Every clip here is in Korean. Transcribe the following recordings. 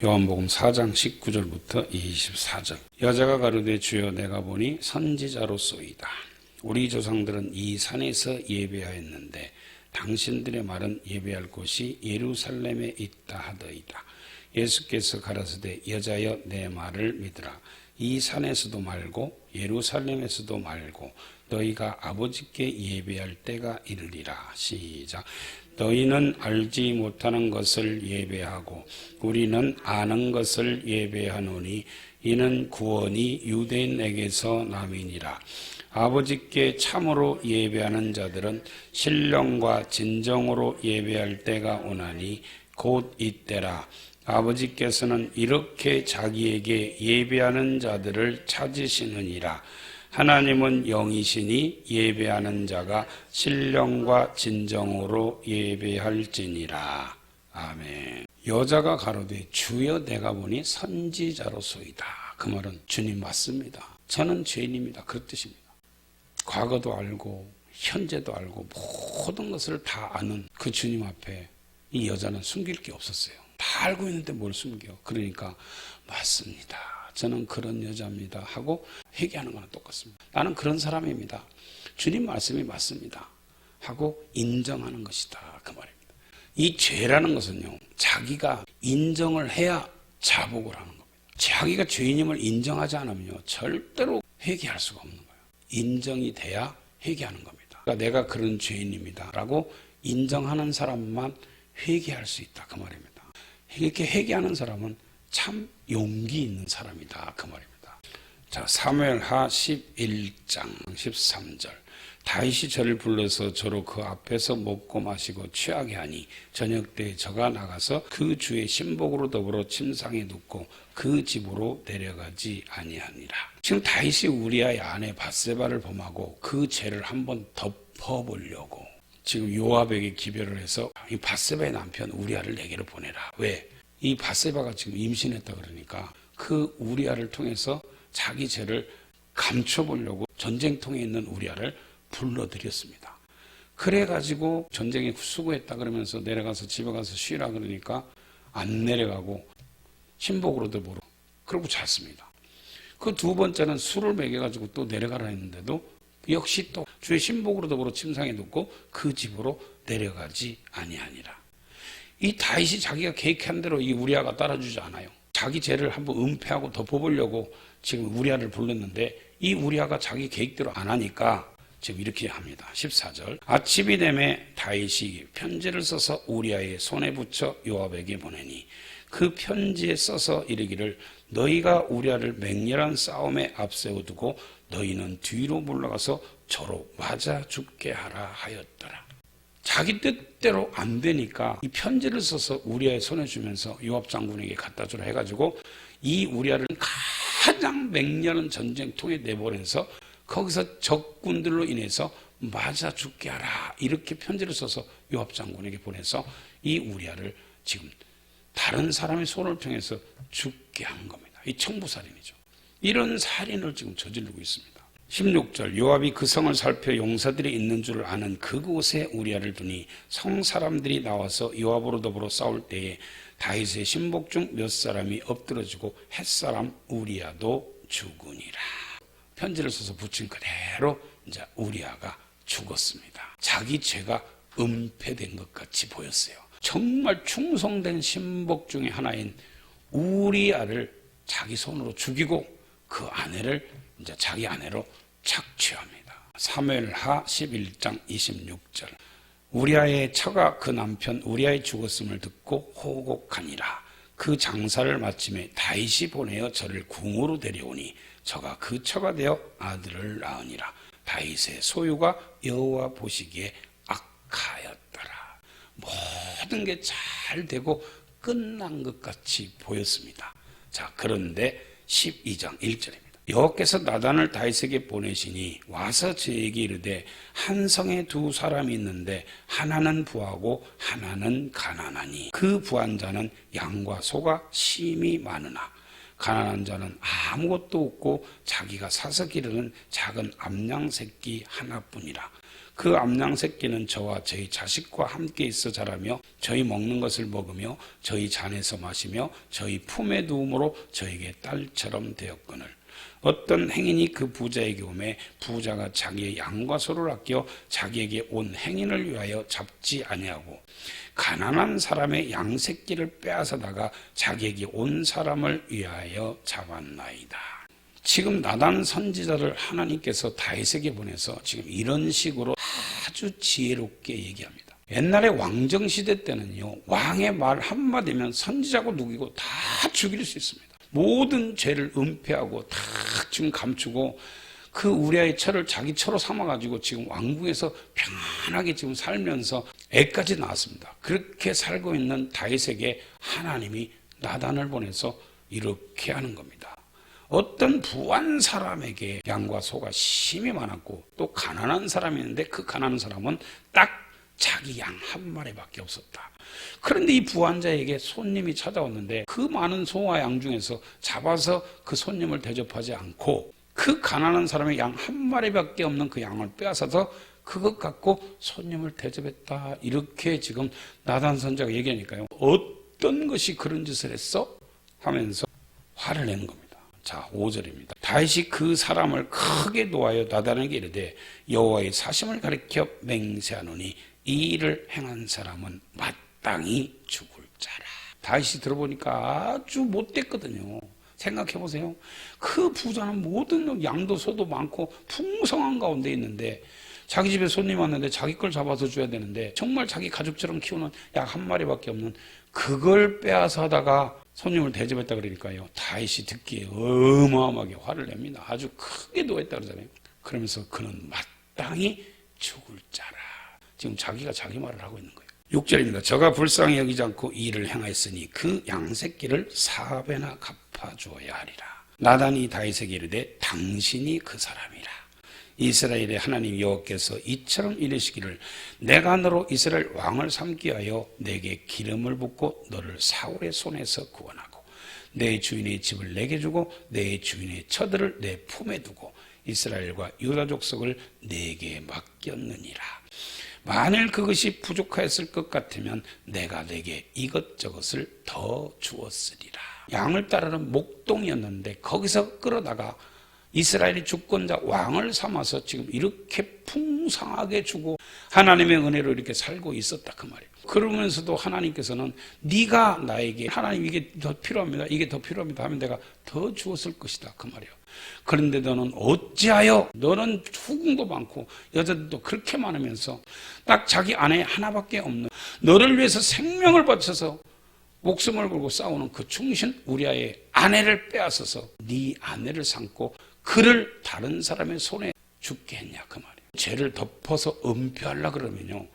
요한복음 4장 19절부터 24절. 여자가 가로되 주여 내가 보니 선지자로소이다. 우리 조상들은 이 산에서 예배하였는데 당신들의 말은 예배할 곳이 예루살렘에 있다 하더이다. 예수께서 가라사대 여자여 내 말을 믿으라. 이 산에서도 말고 예루살렘에서도 말고 너희가 아버지께 예배할 때가 이르리라. 시작. 너희는 알지 못하는 것을 예배하고 우리는 아는 것을 예배하노니 이는 구원이 유대인에게서 남이니라. 아버지께 참으로 예배하는 자들은 신령과 진정으로 예배할 때가 오나니 곧 이때라. 아버지께서는 이렇게 자기에게 예배하는 자들을 찾으시느니라. 하나님은 영이시니 예배하는 자가 신령과 진정으로 예배할지니라. 아멘. 여자가 가로되 주여 내가 보니 선지자로소이다. 그 말은 주님 맞습니다. 저는 죄인입니다. 그 뜻입니다. 과거도 알고 현재도 알고 모든 것을 다 아는 그 주님 앞에 이 여자는 숨길 게 없었어요. 다 알고 있는데 뭘 숨겨. 그러니까 맞습니다. 저는 그런 여자입니다 하고 회개하는 거랑 똑같습니다. 나는 그런 사람입니다. 주님 말씀이 맞습니다 하고 인정하는 것이다. 그 말입니다. 이 죄라는 것은요, 자기가 인정을 해야 자복을 하는 겁니다. 자기가 죄인임을 인정하지 않으면 절대로 회개할 수가 없는 거예요. 인정이 돼야 회개하는 겁니다. 그러니까 내가 그런 죄인입니다 라고 인정하는 사람만 회개할 수 있다. 그 말입니다. 이렇게 회개하는 사람은 참 용기 있는 사람이다. 그 말입니다. 자, 사무엘하 11장 13절. 다윗이 저를 불러서 저로 그 앞에서 먹고 마시고 취하게 하니 저녁 때에 저가 나가서 그 주의 신복으로 더불어 침상에 눕고 그 집으로 내려가지 아니하니라. 지금 다윗이 우리아의 아내 밧세바를 범하고 그 죄를 한번 덮어보려고 지금 요압에게 기별을 해서 이 밧세바의 남편 우리아를 내게로 보내라. 왜? 이 밧세바가 지금 임신했다 그러니까 그 우리아를 통해서 자기 죄를 감춰보려고 전쟁통에 있는 우리아를 불러들였습니다. 그래가지고 전쟁에 수고했다 그러면서 내려가서 집에 가서 쉬라 그러니까 안 내려가고 신복으로도 모르고 그러고 잤습니다. 그 두 번째는 술을 먹여가지고 또 내려가라 했는데도 역시 또 주의 신복으로 더불어 침상에 눕고 그 집으로 내려가지 아니하니라. 이 다윗이 자기가 계획한 대로 이 우리아가 따라주지 않아요. 자기 죄를 한번 은폐하고 덮어보려고 지금 우리아를 불렀는데 이 우리아가 자기 계획대로 안 하니까 지금 이렇게 합니다. 14절. 아침이 되매 다윗이 편지를 써서 우리아의 손에 붙여 요압에게 보내니 그 편지에 써서 이르기를 너희가 우리아를 맹렬한 싸움에 앞세워두고 너희는 뒤로 물러가서 저로 맞아 죽게 하라 하였더라. 자기 뜻대로 안 되니까 이 편지를 써서 우리아의 손에 주면서 요압 장군에게 갖다 주라 해가지고 이 우리아를 가장 맹렬한 전쟁통에 내보내서 거기서 적군들로 인해서 맞아 죽게 하라 이렇게 편지를 써서 요압 장군에게 보내서 이 우리아를 지금 다른 사람의 손을 통해서 죽게 한 겁니다. 이 청부살인이죠. 이런 살인을 지금 저지르고 있습니다. 16절. 요압이 그 성을 살펴 용사들이 있는 줄 아는 그곳에 우리아를 두니 성 사람들이 나와서 요압으로 더불어 싸울 때에 다윗의 신복 중 몇 사람이 엎드러지고 햇사람 우리아도 죽으니라. 편지를 써서 붙인 그대로 이제 우리아가 죽었습니다. 자기 죄가 은폐된 것 같이 보였어요. 정말 충성된 신복 중에 하나인 우리아를 자기 손으로 죽이고 그 아내를 이제 자기 아내로 착취합니다. 사무엘하 11장 26절. 우리아의 처가 그 남편 우리아의 죽었음을 듣고 호곡하니라. 그 장사를 마침에 다윗이 보내어 저를 궁으로 데려오니 저가 그 처가 되어 아들을 낳으니라. 다윗의 소유가 여호와 보시기에 악하였더라. 모든 게 잘 되고 끝난 것 같이 보였습니다. 자, 그런데 12장 1절입니다. 여호와께서 나단을 다윗에게 보내시니 와서 저에게 이르되 한 성에 두 사람이 있는데 하나는 부하고 하나는 가난하니 그 부한 자는 양과 소가 심히 많으나 가난한 자는 아무것도 없고 자기가 사서 기르는 작은 암양 새끼 하나뿐이라. 그 암양 새끼는 저와 저희 자식과 함께 있어 자라며 저희 먹는 것을 먹으며 저희 잔에서 마시며 저희 품에 두음으로 저에게 딸처럼 되었거늘 어떤 행인이 그 부자에게 오매 부자가 자기의 양과 소를 아껴 자기에게 온 행인을 위하여 잡지 아니하고 가난한 사람의 양 새끼를 빼앗아다가 자기에게 온 사람을 위하여 잡았나이다. 지금 나단 선지자를 하나님께서 다윗에게 보내서 지금 이런 식으로 아주 지혜롭게 얘기합니다. 옛날에 왕정시대 때는요, 왕의 말 한마디면 선지자고 누구고 다 죽일 수 있습니다. 모든 죄를 은폐하고 다 지금 감추고 그 우리아의 철을 자기 처로 삼아가지고 지금 왕궁에서 편안하게 지금 살면서 애까지 낳았습니다. 그렇게 살고 있는 다윗에게 하나님이 나단을 보내서 이렇게 하는 겁니다. 어떤 부한 사람에게 양과 소가 심히 많았고 또 가난한 사람이 있는데 그 가난한 사람은 딱 자기 양 한 마리밖에 없었다. 그런데 이 부한 자에게 손님이 찾아왔는데 그 많은 소와 양 중에서 잡아서 그 손님을 대접하지 않고 그 가난한 사람의 양 한 마리밖에 없는 그 양을 빼앗아서 그것 갖고 손님을 대접했다. 이렇게 지금 나단 선지자가 얘기하니까요. 어떤 것이 그런 짓을 했어? 하면서 화를 내는 겁니다. 자, 5절입니다. 다윗이 그 사람을 크게 노하여 나단에게 이르되 여호와의 사심을 가리켜 맹세하노니 이 일을 행한 사람은 마땅히 죽을 자라. 다윗이 들어보니까 아주 못됐거든요. 생각해보세요. 그 부자는 모든 양도 소도 많고 풍성한 가운데 있는데 자기 집에 손님 왔는데 자기 걸 잡아서 줘야 되는데 정말 자기 가족처럼 키우는 약 한 마리밖에 없는 그걸 빼앗아 하다가 손님을 대접했다 그러니까요. 다윗이 듣기에 어마어마하게 화를 냅니다. 아주 크게 노했다 그러잖아요. 그러면서 그는 마땅히 죽을 자라. 지금 자기가 자기 말을 하고 있는 거예요. 6절입니다. 저가 불쌍히 여기지 않고 이 일을 행하였으니 그 양새끼를 4배나 갚아주어야 하리라. 나단이 다윗에게 이르되 당신이 그 사람이라. 이스라엘의 하나님 여호와께서 이처럼 이르시기를 내가 너로 이스라엘 왕을 삼기 하여 내게 기름을 붓고 너를 사울의 손에서 구원하고 내 주인의 집을 내게 주고 내 주인의 처들을 내 품에 두고 이스라엘과 유다 족속을 내게 맡겼느니라. 만일 그것이 부족하였을 것 같으면 내가 내게 이것저것을 더 주었으리라. 양을 따르는 목동이었는데 거기서 끌어다가 이스라엘의 주권자 왕을 삼아서 지금 이렇게 풍성하게 주고 하나님의 은혜로 이렇게 살고 있었다 그 말이에요. 그러면서도 하나님께서는 네가 나에게 하나님 이게 더 필요합니다. 이게 더 필요합니다 하면 내가 더 주었을 것이다 그 말이에요. 그런데 너는 어찌하여 너는 후궁도 많고 여자들도 그렇게 많으면서 딱 자기 아내 하나밖에 없는 너를 위해서 생명을 바쳐서 목숨을 걸고 싸우는 그 충신 우리아의 아내를 빼앗아서 네 아내를 삼고 그를 다른 사람의 손에 죽게 했냐 그 말이에요. 죄를 덮어서 은폐하려고 그러면요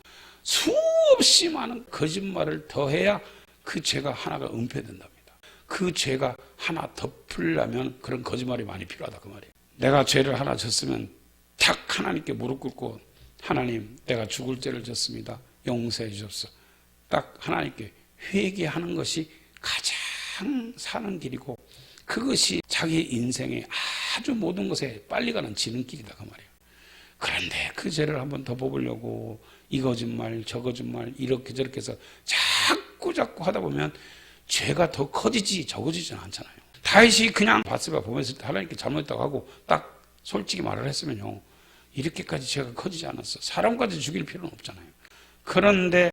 수없이 많은 거짓말을 더해야 그 죄가 하나가 은폐된답니다. 그 죄가 하나 덮으려면 그런 거짓말이 많이 필요하다 그 말이에요. 내가 죄를 하나 졌으면 탁 하나님께 무릎 꿇고 하나님 내가 죽을 죄를 졌습니다. 용서해 주옵소서. 딱 하나님께 회개하는 것이 가장 사는 길이고 그것이 자기 인생의 아주 모든 것에 빨리 가는 지름길이다 그 말이에요. 그런데 그 죄를 한번 덮어보려고 이 거짓말 저 거짓말 이렇게 저렇게 해서 자꾸 하다 보면 죄가 더 커지지 적어지지는 않잖아요. 다윗이 그냥 바스바 보면서 하나님께 잘못했다고 하고 딱 솔직히 말을 했으면요 이렇게까지 죄가 커지지 않았어. 사람까지 죽일 필요는 없잖아요. 그런데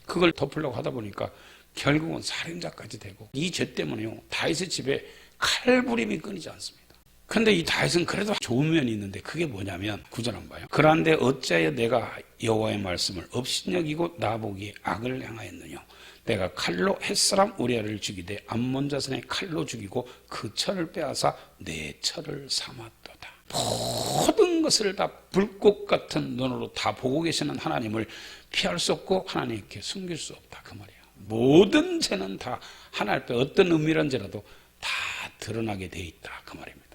그걸 덮으려고 하다 보니까 결국은 살인자까지 되고 이 죄 때문에요 다윗의 집에 칼부림이 끊이지 않습니다. 그런데 이 다윗은 그래도 좋은 면이 있는데 그게 뭐냐면 9절 한번 봐요. 그런데 어찌하여 내가 여호와의 말씀을 업신여기고 나보기에 악을 행하였느냐. 내가 칼로 햇사람 우리아를 죽이되 암몬 자손의 칼로 죽이고 그 철을 빼앗아 내 철을 삼았도다. 모든 것을 다 불꽃 같은 눈으로 다 보고 계시는 하나님을 피할 수 없고 하나님께 숨길 수 없다 그 말이에요. 모든 죄는 다 하나님 앞에 어떤 은밀한 죄라도 다 드러나게 돼 있다 그 말입니다.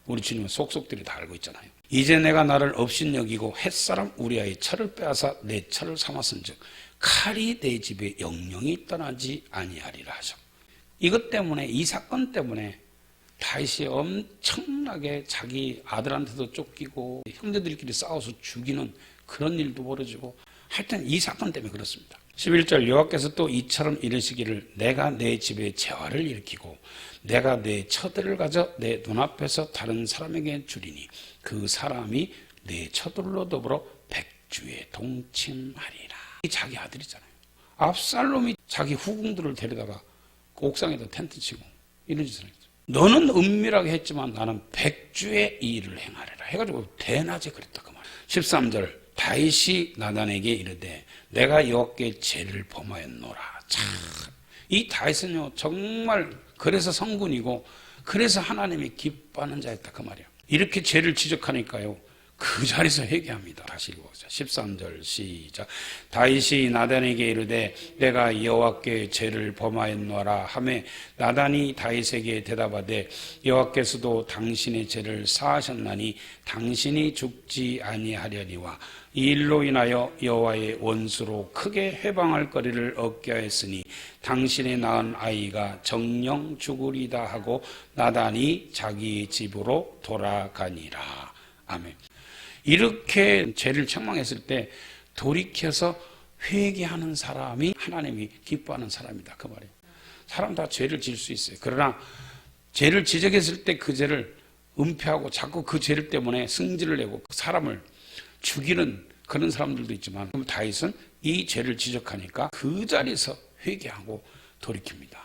우리 주님은 속속들이 다 알고 있잖아요. 이제 내가 나를 업신여기고 햇사람 우리아의 철을 빼앗아 내 철을 삼았은즉 칼이 내 집에 영영이 떠나지 아니하리라 하죠. 이것 때문에 이 사건 때문에 다윗이 엄청나게 자기 아들한테도 쫓기고 형제들끼리 싸워서 죽이는 그런 일도 벌어지고 하여튼 이 사건 때문에 그렇습니다. 11절 여호와께서 또 이처럼 이르시기를 내가 내 집에 재화를 일으키고 내가 내 처들을 가져 내 눈앞에서 다른 사람에게 주리니 그 사람이 내 처들로 더불어 백주에 동침하리라. 자기 아들이잖아요. 압살롬이 자기 후궁들을 데려다가 그 옥상에다 텐트 치고 이런 짓을 했죠. 너는 은밀하게 했지만 나는 백주의 이 일을 행하리라 해가지고 대낮에 그랬다 그 말이에요. 13절 다윗이 나단에게 이르되 내가 여호와께 죄를 범하였노라. 참, 이 다윗은요 정말 그래서 성군이고 그래서 하나님이 기뻐하는 자였다 그 말이에요. 이렇게 죄를 지적하니까요 그 자리에서 회개합니다. 다시 읽어보자. 13절 시작. 다윗이 나단에게 이르되 내가 여호와께 죄를 범하였노라 하매 나단이 다윗에게 대답하되 여호와께서도 당신의 죄를 사하셨나니 당신이 죽지 아니하려니와 이 일로 인하여 여호와의 원수로 크게 해방할 거리를 얻게 하였으니 당신의 낳은 아이가 정령 죽으리다 하고 나단이 자기 집으로 돌아가니라. 아멘. 이렇게 죄를 책망했을 때 돌이켜서 회개하는 사람이 하나님이 기뻐하는 사람이다 그 말이에요. 사람 다 죄를 지을 수 있어요. 그러나 죄를 지적했을 때 그 죄를 은폐하고 자꾸 그 죄를 때문에 승질을 내고 사람을 죽이는 그런 사람들도 있지만 다윗은 이 죄를 지적하니까 그 자리에서 회개하고 돌이킵니다.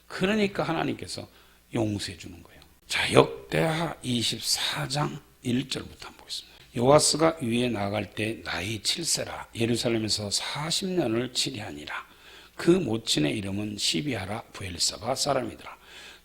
그러니까 하나님께서 용서해 주는 거예요. 자, 역대하 24장 1절부터 한번 보겠습니다. 요아스가 위에 나아갈 때 나이 7세라 예루살렘에서 40년을 치리하니라. 그 모친의 이름은 시비하라 부엘사바 사람이더라.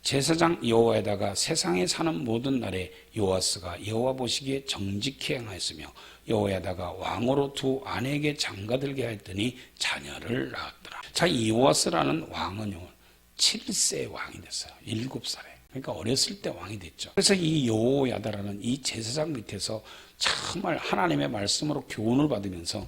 제사장 여호와에다가 세상에 사는 모든 날에 요아스가 여호와 보시기에 정직히 행하였으며 여호와에다가 왕으로 두 아내에게 장가들게 하였더니 자녀를 낳았더라. 자, 이 요아스라는 왕은요 7세의 왕이 됐어요. 7살에. 그러니까 어렸을 때 왕이 됐죠. 그래서 이 여호야다라는 이 제사장 밑에서 정말 하나님의 말씀으로 교훈을 받으면서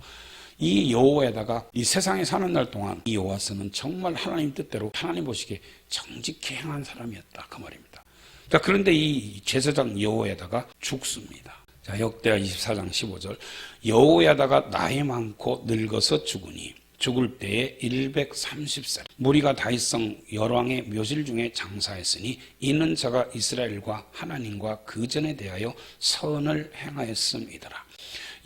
이 여호야다가 이 세상에 사는 날 동안 이 요아스는 정말 하나님 뜻대로 하나님 보시기에 정직히 행한 사람이었다 그 말입니다. 자, 그런데 이 제사장 여호야다가 죽습니다. 자, 역대하 24장 15절 여호야다가 나이 많고 늙어서 죽으니 죽을 때에 130살 무리가 다윗성 열왕의 묘실 중에 장사했으니 이는 저가 이스라엘과 하나님과 그 전에 대하여 선을 행하였음이더라.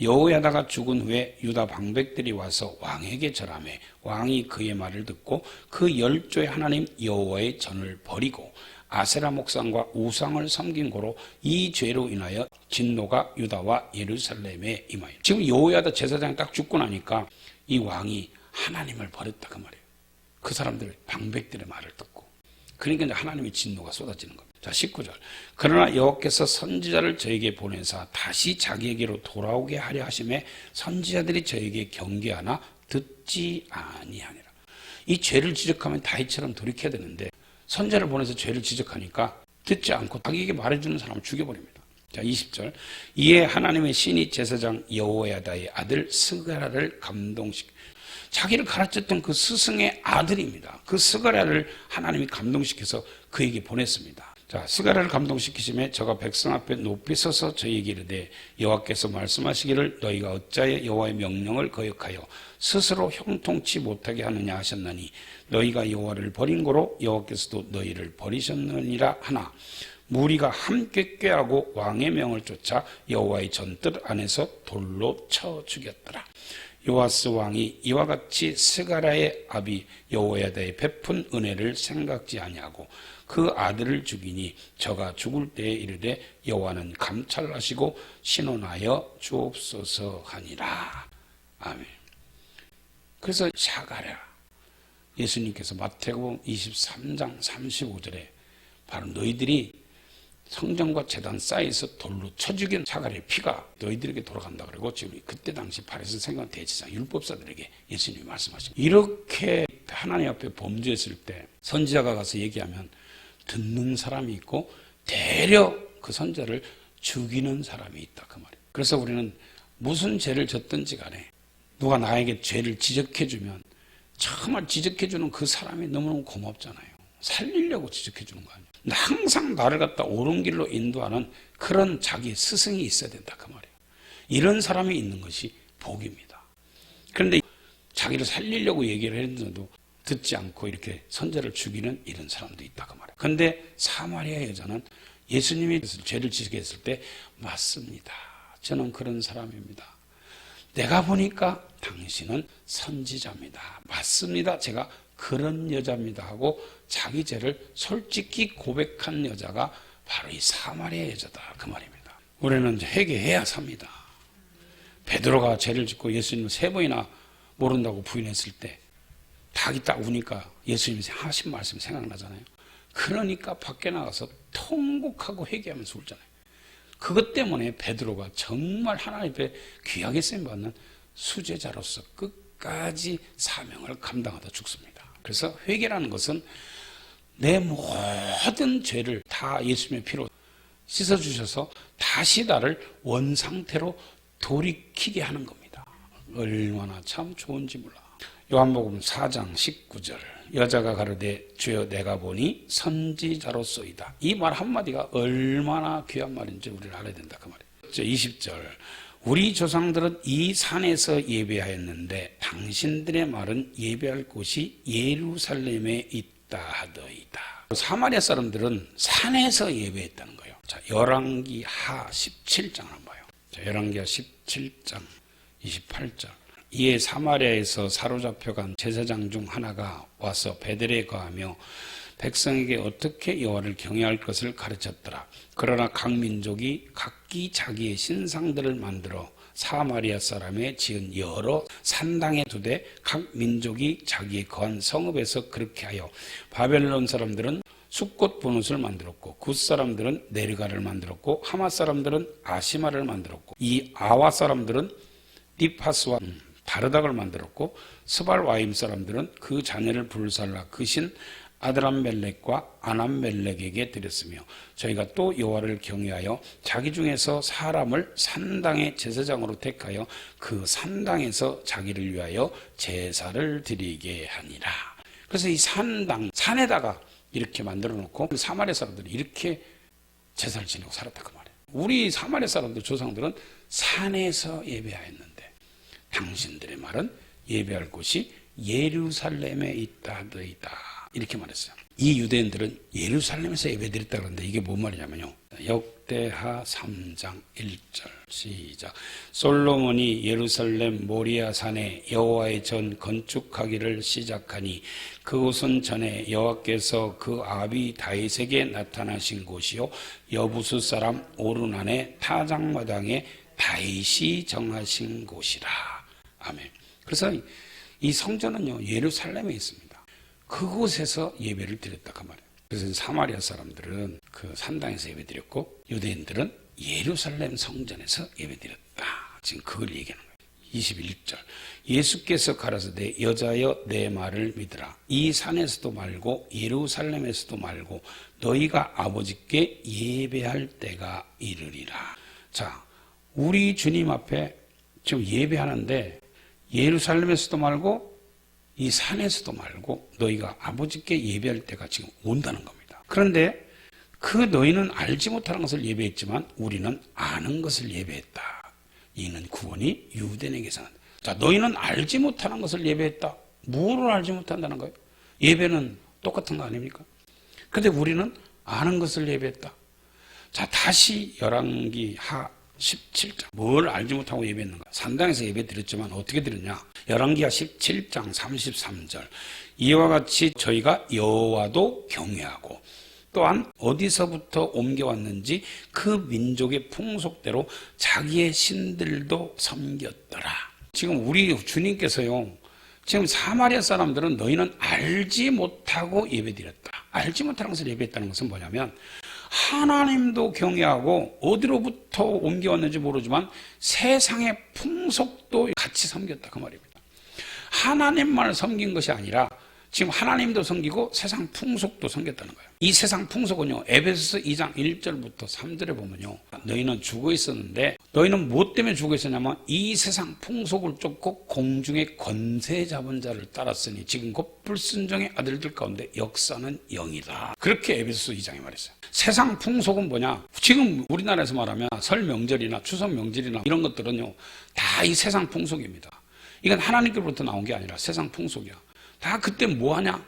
여호야다가 죽은 후에 유다 방백들이 와서 왕에게 절하매 왕이 그의 말을 듣고 그 10조의 하나님 여호와의 전을 버리고 아세라 목상과 우상을 섬긴 고로 이 죄로 인하여 진노가 유다와 예루살렘에 임하여. 지금 여호야다 제사장이 딱 죽고 나니까 이 왕이 하나님을 버렸다 그 말이에요. 그 사람들 방백들의 말을 듣고. 그러니까 이제 하나님의 진노가 쏟아지는 겁니다. 자, 19절 그러나 여호와께서 선지자를 저에게 보내사 다시 자기에게로 돌아오게 하려 하심에 선지자들이 저에게 경계하나 듣지 아니하니라. 이 죄를 지적하면 다윗처럼 돌이켜야 되는데 선지자를 보내서 죄를 지적하니까 듣지 않고 자기에게 말해주는 사람을 죽여버립니다. 자, 20절 이에 하나님의 신이 제사장 여호야다의 아들 스가랴를 감동시켜 자기를 가르쳤던 그 스승의 아들입니다. 그 스가랴를 하나님이 감동시켜서 그에게 보냈습니다. 자, 스가랴를 감동시키심에 저가 백성 앞에 높이 서서 저에게 이르되 여호와께서 말씀하시기를 너희가 어찌하여 여호와의 명령을 거역하여 스스로 형통치 못하게 하느냐 하셨나니 너희가 여호와를 버린 고로 여호와께서도 너희를 버리셨느니라 하나 무리가 함께 꾀하고 왕의 명을 쫓아 여호와의 전뜰 안에서 돌로 쳐 죽였더라. 요아스 왕이 이와 같이 스가랴의 아비 여호야다의 베푼 은혜를 생각지 아니하고 그 아들을 죽이니 저가 죽을 때에 이르되 여호와는 감찰하시고 신원하여 주옵소서 하니라. 아멘. 그래서 사가랴 예수님께서 마태복음 23장 35절에 바로 너희들이 성전과 제단 사이에서 돌로 쳐 죽인 사가랴의 피가 너희들에게 돌아간다 그러고 지금 그때 당시 바리새인 생관 대제사장 율법사들에게 예수님이 말씀하십니다. 이렇게 하나님 앞에 범죄했을 때 선지자가 가서 얘기하면 듣는 사람이 있고 되려 그 선지자를 죽이는 사람이 있다 그 말이에요. 그래서 우리는 무슨 죄를 졌든지 간에 누가 나에게 죄를 지적해주면 정말 지적해주는 그 사람이 너무너무 고맙잖아요. 살리려고 지적해주는 거 아니에요. 항상 나를 갖다 옳은 길로 인도하는 그런 자기 스승이 있어야 된다 그 말이에요. 이런 사람이 있는 것이 복입니다. 그런데 자기를 살리려고 얘기를 했는데도 듣지 않고 이렇게 선자를 죽이는 이런 사람도 있다 그 말이에요. 그런데 사마리아 여자는 예수님이 죄를 지게 했을 때 맞습니다. 저는 그런 사람입니다. 내가 보니까 당신은 선지자입니다. 맞습니다. 제가 그런 여자입니다 하고 자기 죄를 솔직히 고백한 여자가 바로 이 사마리아 여자다 그 말입니다. 우리는 회개해야 삽니다. 베드로가 죄를 짓고 예수님을 3번이나 모른다고 부인했을 때 닭이 딱 우니까 예수님이 하신 말씀이 생각나잖아요. 그러니까 밖에 나가서 통곡하고 회개하면서 울잖아요. 그것 때문에 베드로가 정말 하나님 앞에 귀하게 쓰임받는 수제자로서 끝까지 사명을 감당하다 죽습니다. 그래서 회개라는 것은 내 모든 죄를 다 예수님의 피로 씻어주셔서 다시 나를 원상태로 돌이키게 하는 겁니다. 얼마나 참 좋은지 몰라. 요한복음 4장 19절 여자가 가로되 주여 내가 보니 선지자로소이다. 이 말 한마디가 얼마나 귀한 말인지 우리를 알아야 된다 그 말이에요. 20절 우리 조상들은 이 산에서 예배하였는데 당신들의 말은 예배할 곳이 예루살렘에 있다 하더이다. 사마리아 사람들은 산에서 예배했다는 거예요. 자, 열왕기하 17장을 한번 봐요. 자, 열왕기하 17장 28절 이에 사마리아에서 사로잡혀간 제사장 중 하나가 와서 베델에 거하며 백성에게 어떻게 여호와를 경외할 것을 가르쳤더라. 그러나 각 민족이 각기 자기의 신상들을 만들어 사마리아 사람의 지은 여러 산당에 두되 각 민족이 자기의 거한 성읍에서 그렇게 하여 바벨론 사람들은 숫꽃 보넛을 만들었고 굿 사람들은 네르가를 만들었고 하마 사람들은 아시마를 만들었고 이 아와 사람들은 디파스와 다르닥을 만들었고 스발와임 사람들은 그 자녀를 불살라 그 신 아드람멜렉과 아남멜렉에게 드렸으며 저희가 또 여호와를 경외하여 자기 중에서 사람을 산당의 제사장으로 택하여 그 산당에서 자기를 위하여 제사를 드리게 하니라. 그래서 이 산당 산에다가 이렇게 만들어 놓고 사마리아 사람들이 이렇게 제사를 지내고 살았다 그 말이에요. 우리 사마리아 사람들 조상들은 산에서 예배하였는데 당신들의 말은 예배할 곳이 예루살렘에 있다 하더이다. 이렇게 말했어요. 이 유대인들은 예루살렘에서 예배드렸다 그러는데 이게 뭔 말이냐면요. 역대하 3장 1절 시작. 솔로몬이 예루살렘 모리아 산에 여호와의 전 건축하기를 시작하니 그곳은 전에 여호와께서 그 아비 다윗에게 나타나신 곳이요 여부수 사람 오르난의 타작마당에 다윗이 정하신 곳이라. 아멘. 그래서 이 성전은요 예루살렘에 있습니다. 그곳에서 예배를 드렸다 그 말이에요. 그래서 사마리아 사람들은 그 산당에서 예배드렸고 유대인들은 예루살렘 성전에서 예배드렸다. 지금 그걸 얘기하는 거예요. 21절 예수께서 가라사대 여자여 내 말을 믿으라. 이 산에서도 말고 예루살렘에서도 말고 너희가 아버지께 예배할 때가 이르리라. 자, 우리 주님 앞에 지금 예배하는데 예루살렘에서도 말고 이 산에서도 말고 너희가 아버지께 예배할 때가 지금 온다는 겁니다. 그런데 그 너희는 알지 못하는 것을 예배했지만 우리는 아는 것을 예배했다. 이는 구원이 유대인에게서는. 자, 너희는 알지 못하는 것을 예배했다. 무엇을 알지 못한다는 거예요? 예배는 똑같은 거 아닙니까? 그런데 우리는 아는 것을 예배했다. 자, 다시 열왕기하 17장 뭘 알지 못하고 예배했는가? 산당에서 예배 드렸지만 어떻게 드렸냐? 열왕기하 17장 33절 이와 같이 저희가 여호와도 경외하고 또한 어디서부터 옮겨왔는지 그 민족의 풍속대로 자기의 신들도 섬겼더라. 지금 우리 주님께서요 지금 사마리아 사람들은 너희는 알지 못하고 예배드렸다. 알지 못하는 것을 예배했다는 것은 뭐냐면 하나님도 경외하고 어디로부터 옮겨왔는지 모르지만 세상의 풍속도 같이 섬겼다 그 말입니다. 하나님만을 섬긴 것이 아니라 지금 하나님도 섬기고 세상 풍속도 섬겼다는 거예요. 이 세상 풍속은요 에베소서 2장 1절부터 3절에 보면요 너희는 죽어 있었는데 너희는 무엇 때문에 죽어 있었냐면 이 세상 풍속을 쫓고 공중의 권세 잡은 자를 따랐으니 지금 곧 불순종의 아들들 가운데 역사는 영이다. 그렇게 에베소서 2장에 말했어요. 세상 풍속은 뭐냐? 지금 우리나라에서 말하면 설 명절이나 추석 명절이나 이런 것들은요, 다 이 세상 풍속입니다. 이건 하나님께로부터 나온 게 아니라 세상 풍속이야. 다 그때 뭐 하냐?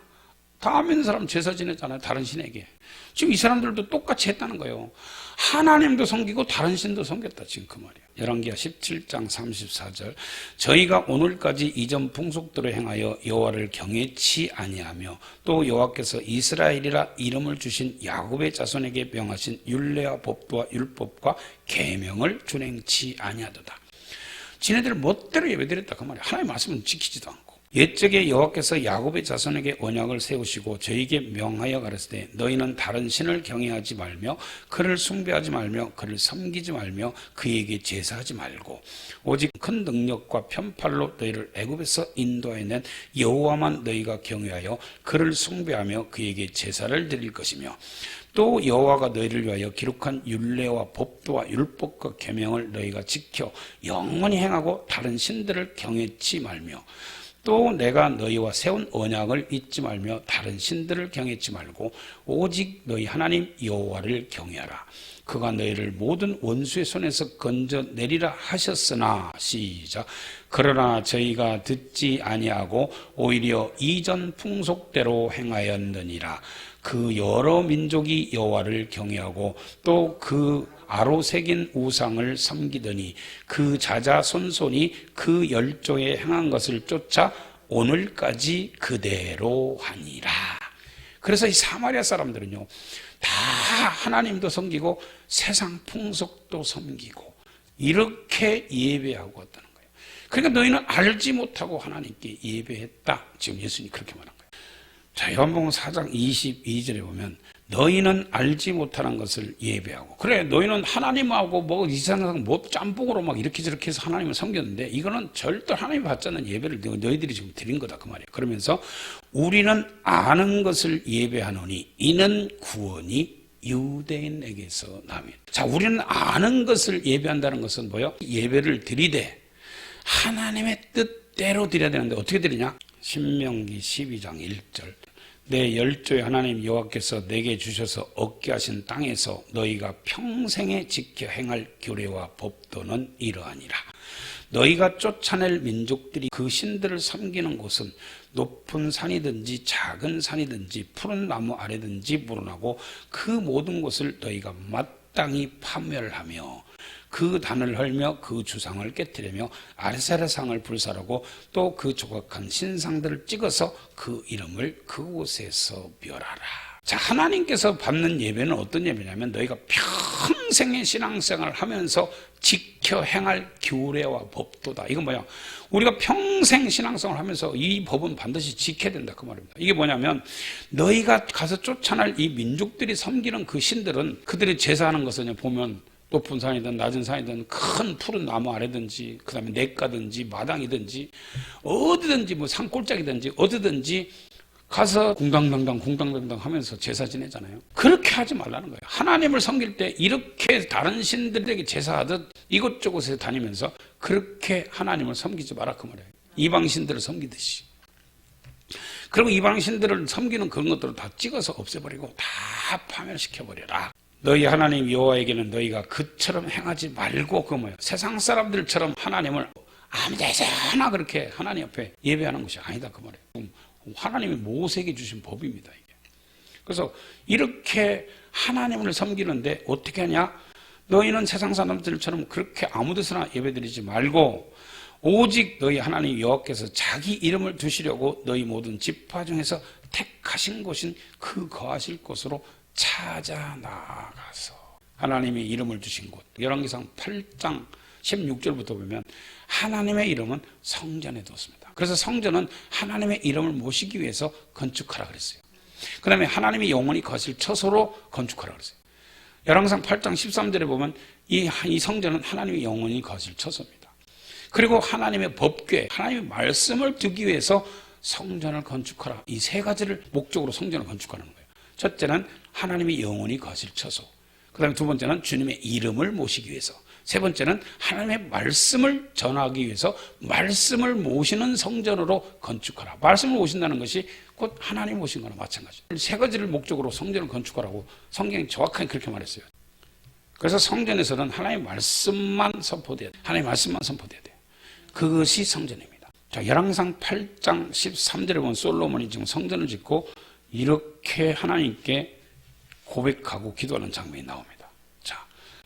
다 믿는 사람 제사 지냈잖아요. 다른 신에게. 지금 이 사람들도 똑같이 했다는 거예요. 하나님도 섬기고 다른 신도 섬겼다. 지금 그 말이에요. 열왕기하 17장 34절. 저희가 오늘까지 이전 풍속대로 행하여 여호와를 경외치 아니하며 또 여호와께서 이스라엘이라 이름을 주신 야곱의 자손에게 명하신 율례와 법도와 율법과 계명을 준행치 아니하도다. 지네들 멋대로 예배드렸다. 그 말이에요. 하나님의 말씀은 지키지도 않고. 옛적에 여호와께서 야곱의 자손에게 언약을 세우시고 저에게 명하여 가르치되 너희는 다른 신을 경외하지 말며 그를 숭배하지 말며 그를 섬기지 말며 그에게 제사하지 말고 오직 큰 능력과 편팔로 너희를 애굽에서 인도해낸 여호와만 너희가 경외하여 그를 숭배하며 그에게 제사를 드릴 것이며 또 여호와가 너희를 위하여 기록한 율례와 법도와 율법과 계명을 너희가 지켜 영원히 행하고 다른 신들을 경외치 말며 또 내가 너희와 세운 언약을 잊지 말며 다른 신들을 경외치 말고 오직 너희 하나님 여호와를 경외하라. 그가 너희를 모든 원수의 손에서 건져내리라 하셨으나 시작. 그러나 저희가 듣지 아니하고 오히려 이전 풍속대로 행하였느니라. 그 여러 민족이 여호와를 경외하고 또 그 아로 새긴 우상을 섬기더니 그 자자손손이 그 열조에 행한 것을 쫓아 오늘까지 그대로 하니라. 그래서 이 사마리아 사람들은요, 다 하나님도 섬기고 세상 풍속도 섬기고 이렇게 예배하고 왔다는 거예요. 그러니까 너희는 알지 못하고 하나님께 예배했다. 지금 예수님이 그렇게 말한 거예요. 자, 요한복음 4장 22절에 보면 너희는 알지 못하는 것을 예배하고, 그래 너희는 하나님하고 뭐 이상한 뭐 짬뽕으로 막 이렇게 저렇게 해서 하나님을 섬겼는데 이거는 절대 하나님이 받지 않는 예배를 너희들이 지금 드린 거다 그 말이에요. 그러면서 우리는 아는 것을 예배하노니 이는 구원이 유대인에게서 남이. 자, 우리는 아는 것을 예배한다는 것은 뭐요? 예배를 드리되 하나님의 뜻대로 드려야 되는데 어떻게 드리냐? 신명기 12장 1절. 내 열조의 하나님 여호와께서 내게 주셔서 얻게 하신 땅에서 너희가 평생에 지켜 행할 규례와 법도는 이러하니라. 너희가 쫓아낼 민족들이 그 신들을 섬기는 곳은 높은 산이든지 작은 산이든지 푸른 나무 아래든지 물어나고 그 모든 곳을 너희가 마땅히 파멸하며 그 단을 헐며 그 주상을 깨뜨리며 아레사라상을 불살하고 또 그 조각한 신상들을 찍어서 그 이름을 그곳에서 멸하라. 자, 하나님께서 받는 예배는 어떤 예배냐면 너희가 평생의 신앙생활을 하면서 지켜 행할 규례와 법도다. 이건 뭐야? 우리가 평생 신앙생활을 하면서 이 법은 반드시 지켜야 된다 그 말입니다. 이게 뭐냐면 너희가 가서 쫓아낼 이 민족들이 섬기는 그 신들은 그들이 제사하는 것은 보면 높은 산이든 낮은 산이든 큰 푸른 나무 아래든지 그 다음에 냇가든지 마당이든지 어디든지 뭐 산골짜기든지 어디든지 가서 궁당당당 하면서 제사 지내잖아요. 그렇게 하지 말라는 거예요. 하나님을 섬길 때 이렇게 다른 신들에게 제사하듯 이곳저곳에 다니면서 그렇게 하나님을 섬기지 마라 그 말이에요. 이방신들을 섬기듯이. 그리고 이방신들을 섬기는 그런 것들을 다 찍어서 없애버리고 다 파멸시켜버려라. 너희 하나님 여호와에게는 너희가 그처럼 행하지 말고, 그 뭐예요? 세상 사람들처럼 하나님을 아무 데서나 그렇게 하나님 앞에 예배하는 것이 아니다 그 말이에요. 하나님이 모세에게 주신 법입니다 이게. 그래서 이렇게 하나님을 섬기는데 어떻게 하냐? 너희는 세상 사람들처럼 그렇게 아무 데서나 예배드리지 말고 오직 너희 하나님 여호와께서 자기 이름을 두시려고 너희 모든 지파 중에서 택하신 곳인 그 거하실 곳으로 찾아 나아가서 하나님의 이름을 주신 곳. 열왕기상 8장 16절부터 보면 하나님의 이름은 성전에 뒀습니다. 그래서 성전은 하나님의 이름을 모시기 위해서 건축하라 그랬어요. 그 다음에 하나님의 영원히 거실 처소로 건축하라 그랬어요. 열왕기상 8장 13절에 보면 이 성전은 하나님의 영원히 거실 처소입니다. 그리고 하나님의 법궤, 하나님의 말씀을 두기 위해서 성전을 건축하라. 이 세 가지를 목적으로 성전을 건축하는 거예요. 첫째는 하나님이 영원히 거실 처소. 그 다음에 두 번째는 주님의 이름을 모시기 위해서. 세 번째는 하나님의 말씀을 전하기 위해서 말씀을 모시는 성전으로 건축하라. 말씀을 모신다는 것이 곧 하나님 모신 거나 마찬가지예요. 세 가지를 목적으로 성전을 건축하라고 성경이 정확하게 그렇게 말했어요. 그래서 성전에서는 하나님의 말씀만 선포돼야 돼요. 하나님의 말씀만 선포돼야 돼요. 그것이 성전입니다. 자, 열왕기상 8장 13절에 보면 솔로몬이 지금 성전을 짓고 이렇게 하나님께 고백하고 기도하는 장면이 나옵니다.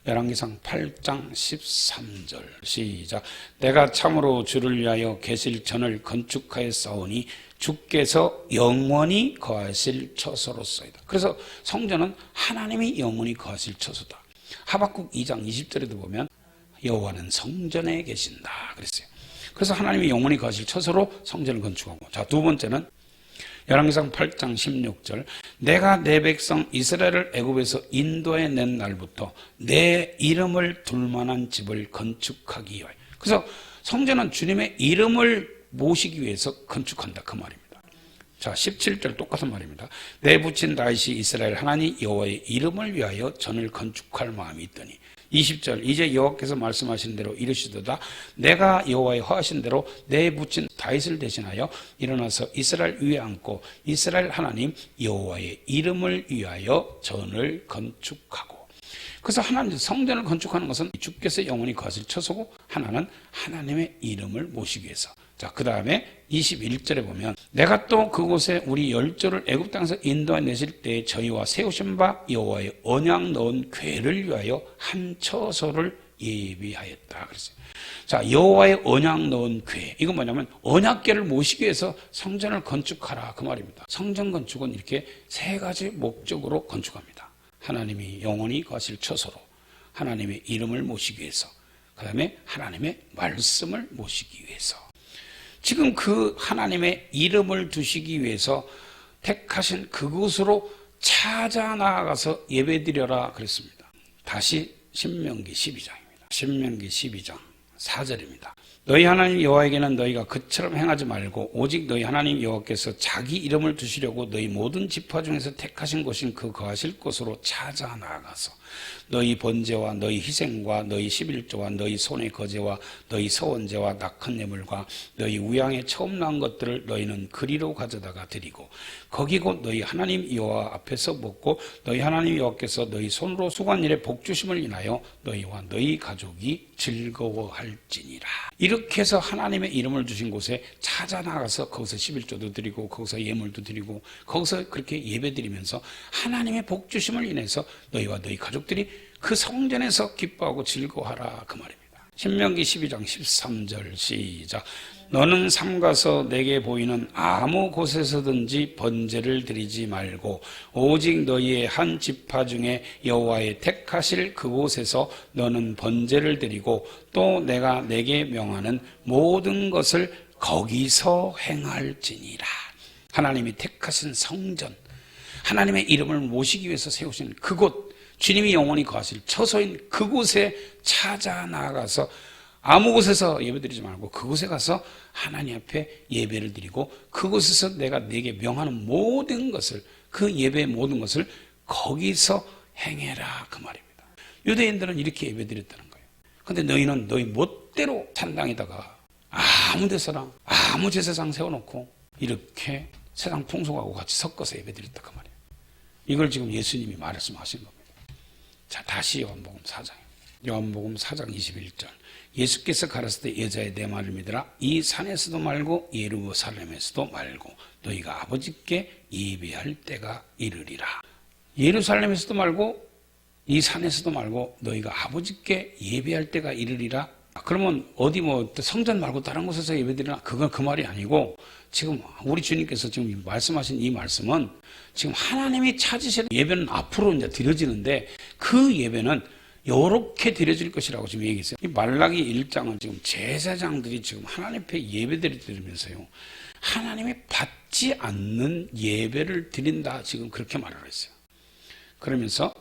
열왕기상 8장 13절 시작. 내가 참으로 주를 위하여 계실 전을 건축하였사오니 주께서 영원히 거하실 처소로소이다. 그래서 성전은 하나님이 영원히 거하실 처소다. 하박국 2장 20절에도 보면 여호와는 성전에 계신다 그랬어요. 그래서 하나님이 영원히 거하실 처소로 성전을 건축하고, 자, 두 번째는 열왕기상 8장 16절 내가 내 백성 이스라엘을 애굽에서 인도해 낸 날부터 내 이름을 둘 만한 집을 건축하기 위하여. 그래서 성전은 주님의 이름을 모시기 위해서 건축한다 그 말입니다. 자, 17절 똑같은 말입니다. 내 부친 다윗이 이스라엘 하나님 여호와의 이름을 위하여 전을 건축할 마음이 있더니. 20절 이제 여호와께서 말씀하신 대로 이르시도다. 내가 여호와의 허하신 대로 내 부친 다윗을 대신하여 일어나서 이스라엘 위에 앉고 이스라엘 하나님 여호와의 이름을 위하여 전을 건축하고. 그래서 하나님 성전을 건축하는 것은 주께서 영원히 거하실 처소고, 하나는 하나님의 이름을 모시기 위해서. 자, 그 다음에 21절에 보면 내가 또 그곳에 우리 열조를 애굽 땅에서 인도해 내실 때에 저희와 세우신 바 여호와의 언약 넣은 궤를 위하여 한 처소를 예비하였다 그랬어요. 자, 여호와의 언약 넣은 궤, 이건 뭐냐면 언약궤를 모시기 위해서 성전을 건축하라 그 말입니다. 성전 건축은 이렇게 세 가지 목적으로 건축합니다. 하나님이 영원히 거하실 처소로, 하나님의 이름을 모시기 위해서, 그 다음에 하나님의 말씀을 모시기 위해서. 지금 그 하나님의 이름을 두시기 위해서 택하신 그곳으로 찾아 나아가서 예배드려라 그랬습니다. 다시 신명기 12장입니다. 신명기 12장 4절입니다. 너희 하나님 여호와에게는 너희가 그처럼 행하지 말고 오직 너희 하나님 여호와께서 자기 이름을 두시려고 너희 모든 지파 중에서 택하신 곳인 그 거하실 곳으로 찾아 나아가서 너희 번제와 너희 희생과 너희 11조와 너희 손의 거제와 너희 서원제와 낙헌 예물과 너희 우양에 처음 난 것들을 너희는 그리로 가져다가 드리고 거기 곧 너희 하나님 여호와 앞에서 먹고 너희 하나님 여호와께서 너희 손으로 수고한 일에 복 주심을 인하여 너희와 너희 가족이 즐거워할지니라. 이렇게 해서 하나님의 이름을 주신 곳에 찾아 나가서 거기서 11조도 드리고 거기서 예물도 드리고 거기서 그렇게 예배드리면서 하나님의 복 주심을 인해서 너희와 너희 가족들이 그 성전에서 기뻐하고 즐거워하라 그 말입니다. 신명기 12장 13절 시작. 너는 삼가서 내게 보이는 아무 곳에서든지 번제를 드리지 말고 오직 너희의 한 지파 중에 여호와의 택하실 그곳에서 너는 번제를 드리고 또 내가 내게 명하는 모든 것을 거기서 행할지니라. 하나님이 택하신 성전, 하나님의 이름을 모시기 위해서 세우신 그곳, 주님이 영원히 거하실 처소인 그곳에 찾아 나아가서 아무 곳에서 예배드리지 말고 그곳에 가서 하나님 앞에 예배를 드리고 그곳에서 내가 내게 명하는 모든 것을, 그 예배의 모든 것을 거기서 행해라 그 말입니다. 유대인들은 이렇게 예배드렸다는 거예요. 그런데 너희는 너희 멋대로 산당에다가 아무 데서나 아무 제사장 세워놓고 이렇게 세상 풍속하고 같이 섞어서 예배드렸다 그 말이에요. 이걸 지금 예수님이 말씀하신 겁니다. 자, 다시 요한복음 4장입니다. 요한복음 4장 21절. 예수께서 가라사대 여자의 내 말을 믿으라. 이 산에서도 말고 예루살렘에서도 말고 너희가 아버지께 예배할 때가 이르리라. 예루살렘에서도 말고 이 산에서도 말고 너희가 아버지께 예배할 때가 이르리라. 그러면 어디 뭐 성전 말고 다른 곳에서 예배드리나? 그건 그 말이 아니고 지금 우리 주님께서 지금 말씀하신 이 말씀은 지금 하나님이 찾으시는 예배는 앞으로 이제 드려지는데 그 예배는 이렇게 드려질 것이라고 지금 얘기했어요. 이 말라기 1장은 지금 제사장들이 지금 하나님 앞에 예배를 드리면서요, 하나님이 받지 않는 예배를 드린다 지금 그렇게 말을 했어요. 그러면서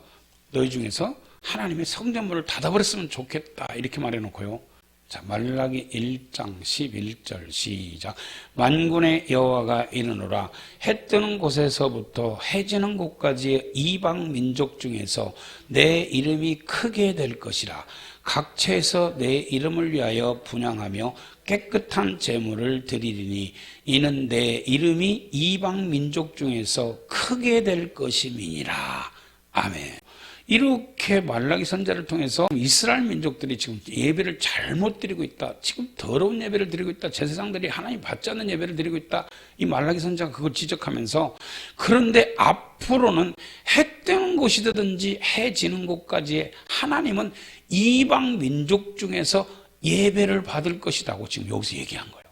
너희 중에서 하나님의 성전문을 닫아버렸으면 좋겠다 이렇게 말해놓고요, 자, 말라기 1장 11절 시작. 만군의 여호와가 이르노라. 해 뜨는 곳에서부터 해 지는 곳까지의 이방 민족 중에서 내 이름이 크게 될 것이라. 각처에서 내 이름을 위하여 분향하며 깨끗한 제물을 드리리니 이는 내 이름이 이방 민족 중에서 크게 될 것임이니라. 아멘. 이렇게 말라기 선지자를 통해서 이스라엘 민족들이 지금 예배를 잘못 드리고 있다. 지금 더러운 예배를 드리고 있다. 제사장들이 하나님 받지 않는 예배를 드리고 있다. 이 말라기 선지자가 그걸 지적하면서 그런데 앞으로는 해 뜨는 곳이든지 해 지는 곳까지 하나님은 이방 민족 중에서 예배를 받을 것이라고 지금 여기서 얘기한 거예요.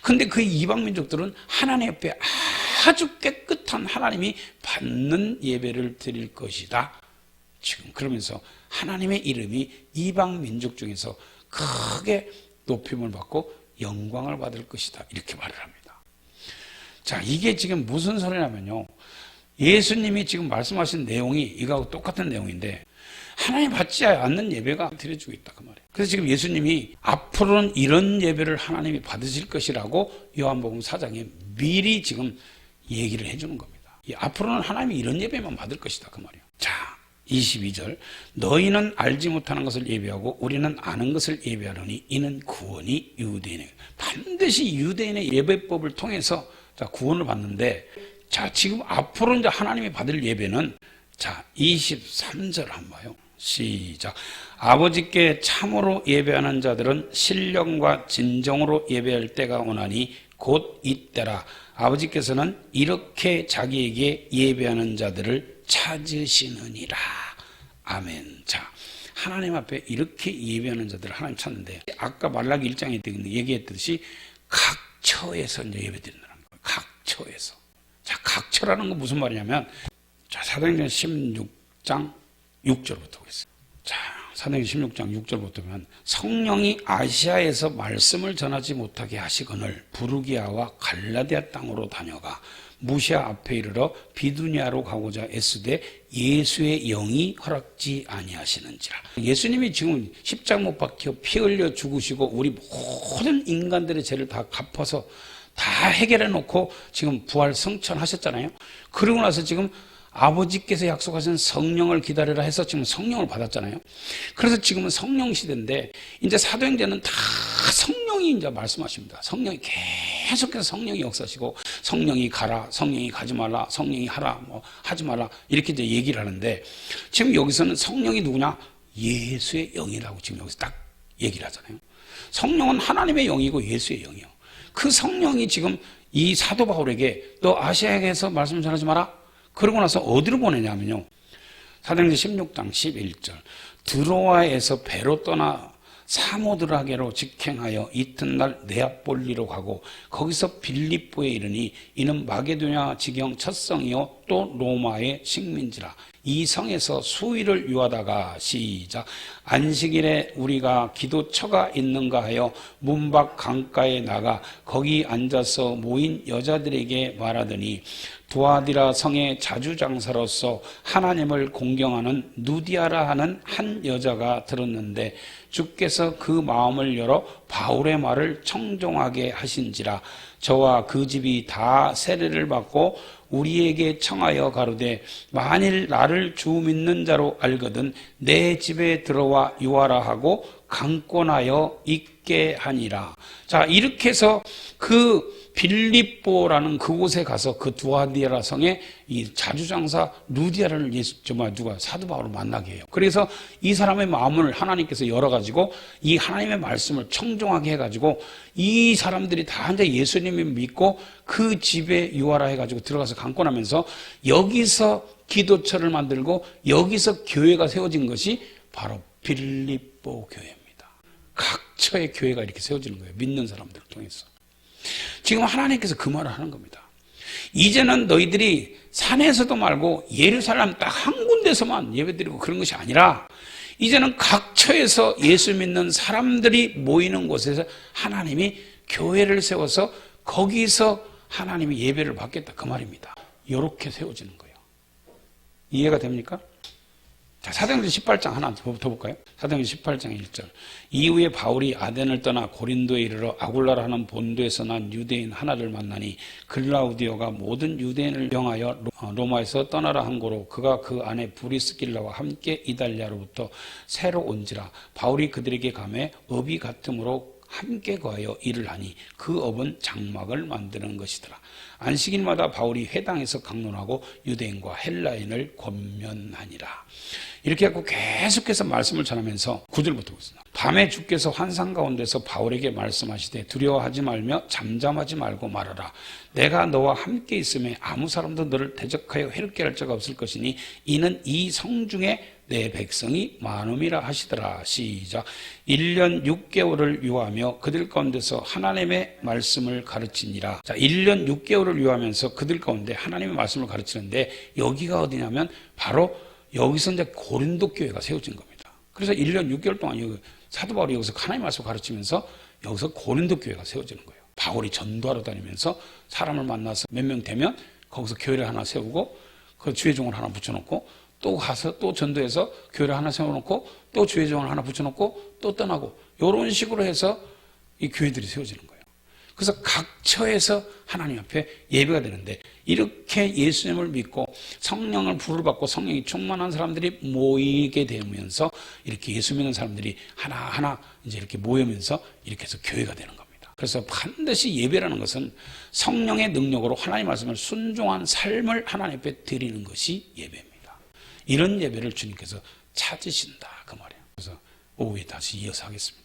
근데 그 이방 민족들은 하나님 앞에 아주 깨끗한 하나님이 받는 예배를 드릴 것이다. 지금 그러면서 하나님의 이름이 이방 민족 중에서 크게 높임을 받고 영광을 받을 것이다. 이렇게 말을 합니다. 자, 이게 지금 무슨 소리냐면요. 예수님이 지금 말씀하신 내용이 이거하고 똑같은 내용인데 하나님 받지 않는 예배가 드려지고 있다 그 말이에요. 그래서 지금 예수님이 앞으로는 이런 예배를 하나님이 받으실 것이라고 요한복음 4장에 미리 지금 얘기를 해주는 겁니다. 앞으로는 하나님이 이런 예배만 받을 것이다 그 말이에요. 자, 22절 너희는 알지 못하는 것을 예배하고 우리는 아는 것을 예배하노니 이는 구원이 유대인에게 반드시 유대인의 예배법을 통해서 자 구원을 받는데 자 지금 앞으로 이제 하나님이 받을 예배는 자 23절 한번 봐요. 시작. 아버지께 참으로 예배하는 자들은 신령과 진정으로 예배할 때가 오나니 곧 이때라. 아버지께서는 이렇게 자기에게 예배하는 자들을 찾으시느니라. 아멘. 자, 하나님 앞에 이렇게 예배하는 자들을 하나님 찾는데 아까 말라기 1장에 얘기했듯이 각처에서 이제 예배드린다는 거예요. 각처에서. 자, 각처라는 건 무슨 말이냐면 자, 사도행전 16장 6절부터 보겠습니다. 자, 사도행전 16장 6절부터 보면 성령이 아시아에서 말씀을 전하지 못하게 하시거늘 부르기아와 갈라디아 땅으로 다녀가 무시아 앞에 이르러 비두니아로 가고자 애쓰되 예수의 영이 허락지 아니하시는지라. 예수님이 지금 십자가 못 박혀 피 흘려 죽으시고 우리 모든 인간들의 죄를 다 갚아서 다 해결해 놓고 지금 부활 성천하셨잖아요. 그러고 나서 지금 아버지께서 약속하신 성령을 기다리라 해서 지금 성령을 받았잖아요. 그래서 지금은 성령 시대인데 이제 사도행전은 다 성령이 이제 말씀하십니다. 성령이 계속해서 성령이 역사하시고 성령이 가라, 성령이 가지 말라, 성령이 하라, 뭐 하지 말라 이렇게 이제 얘기를 하는데 지금 여기서는 성령이 누구냐? 예수의 영이라고 지금 여기서 딱 얘기를 하잖아요. 성령은 하나님의 영이고 예수의 영이요. 그 성령이 지금 이 사도 바울에게 너 아시아에게서 말씀 전하지 마라. 그러고 나서 어디로 보내냐면요. 사도행전 16장 11절 드로아에서 배로 떠나 사모드라게로 직행하여 이튿날 네아폴리로 가고 거기서 빌립보에 이르니 이는 마게도냐 지경 첫 성이요 또 로마의 식민지라. 이 성에서 수일을 유하다가 시작. 안식일에 우리가 기도처가 있는가 하여 문밖 강가에 나가 거기 앉아서 모인 여자들에게 말하더니 두아디라 성의 자주장사로서 하나님을 공경하는 누디아라 하는 한 여자가 들었는데 주께서 그 마음을 열어 바울의 말을 청종하게 하신지라. 저와 그 집이 다 세례를 받고 우리에게 청하여 가로되 만일 나를 주 믿는 자로 알거든 내 집에 들어와 유하라 하고 강권하여 있게 하니라. 자, 이렇게 해서 그 빌립보라는 그곳에 가서 그 두아디라 성에 이 자주장사 루디아라는 누가 사도 바울을 만나게 해요. 그래서 이 사람의 마음을 하나님께서 열어가지고 이 하나님의 말씀을 청종하게 해가지고 이 사람들이 다 이제 예수님을 믿고 그 집에 유하라 해가지고 들어가서 강권하면서 여기서 기도처를 만들고 여기서 교회가 세워진 것이 바로 빌립보 교회입니다. 각처의 교회가 이렇게 세워지는 거예요. 믿는 사람들을 통해서. 지금 하나님께서 그 말을 하는 겁니다. 이제는 너희들이 산에서도 말고 예루살렘 딱 한 군데서만 예배드리고 그런 것이 아니라 이제는 각처에서 예수 믿는 사람들이 모이는 곳에서 하나님이 교회를 세워서 거기서 하나님이 예배를 받겠다 그 말입니다. 이렇게 세워지는 거예요. 이해가 됩니까? 자, 사도행전 18장 하나 더 볼까요? 사도행전 18장 1절. 이후에 바울이 아덴을 떠나 고린도에 이르러 아굴라라 하는 본도에서 난 유대인 하나를 만나니 글라우디오가 모든 유대인을 명하여 로마에서 떠나라 한 고로 그가 그 안에 브리스길라와 함께 이달리아로부터 새로 온지라. 바울이 그들에게 가매 업이 같음으로 함께 거하여 일을 하니 그 업은 장막을 만드는 것이더라. 안식일마다 바울이 회당에서 강론하고 유대인과 헬라인을 권면하니라. 이렇게 하고 계속해서 말씀을 전하면서 9절부터 보겠습니다. 밤에 주께서 환상 가운데서 바울에게 말씀하시되 두려워하지 말며 잠잠하지 말고 말하라. 내가 너와 함께 있음에 아무 사람도 너를 대적하여 해롭게 할 자가 없을 것이니 이는 이 성중에 내 백성이 많음이라 하시더라. 시작. 1년 6개월을 유하며 그들 가운데서 하나님의 말씀을 가르치니라. 자, 1년 6개월을 유하면서 그들 가운데 하나님의 말씀을 가르치는데 여기가 어디냐면 바로 여기서 이제 고린도 교회가 세워진 겁니다. 그래서 1년 6개월 동안 사도 바울이 여기서 하나님의 말씀을 가르치면서 여기서 고린도 교회가 세워지는 거예요. 바울이 전도하러 다니면서 사람을 만나서 몇 명 되면 거기서 교회를 하나 세우고 그 주의종을 하나 붙여놓고 또 가서 또 전도해서 교회를 하나 세워놓고 또 주의종을 하나 붙여놓고 또 떠나고 이런 식으로 해서 이 교회들이 세워지는 거예요. 그래서 각 처에서 하나님 앞에 예배가 되는데 이렇게 예수님을 믿고 성령을 불을 받고 성령이 충만한 사람들이 모이게 되면서 이렇게 예수 믿는 사람들이 하나하나 이제 이렇게 모이면서 이렇게 해서 교회가 되는 겁니다. 그래서 반드시 예배라는 것은 성령의 능력으로 하나님 말씀을 순종한 삶을 하나님 앞에 드리는 것이 예배입니다. 이런 예배를 주님께서 찾으신다 그 말이에요. 그래서 오후에 다시 이어서 하겠습니다.